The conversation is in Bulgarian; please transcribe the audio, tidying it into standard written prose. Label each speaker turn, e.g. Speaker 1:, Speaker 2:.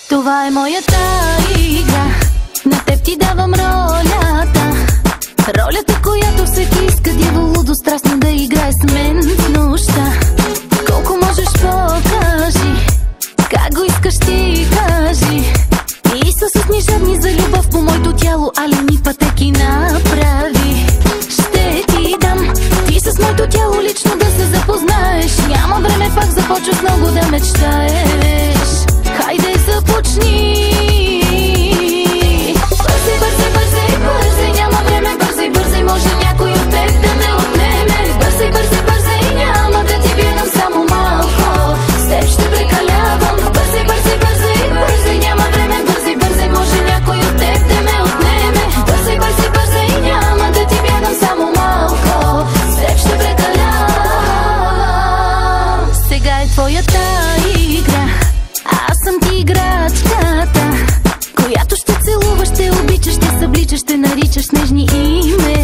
Speaker 1: Това е моята игра, на теб ти давам ролята. Ролята, която всеки иска дяволудо страстно да играе с мен в нощта. Колко можеш покажи, как го искаш ти кажи. И с усни жадни за любов по моето тяло, али ми пътеки направи. Ще ти дам, ти с моето тяло лично да се запознаеш. Няма време, пак започваш много да мечтаеш. Хайде започни. Бързай, бързай, бързай, бързай, няма време, бързай, бързай, може някой от теб да ме отнеме. Бързай, бързай, бързай, няма да ти бягам само малко, с теб ще прекалявам. Бързай, бързай, бързай, бързай, няма време, бързай, бързай, може някой от теб да ме отнеме. Бързай, бързай, бързай, няма да ти бягам само малко, с теб ще прекалявам. Сега е твоята игра, аз съм ти играчката, която ще целуваш, ще обичаш, ще събличаш, ще наричаш нежни име.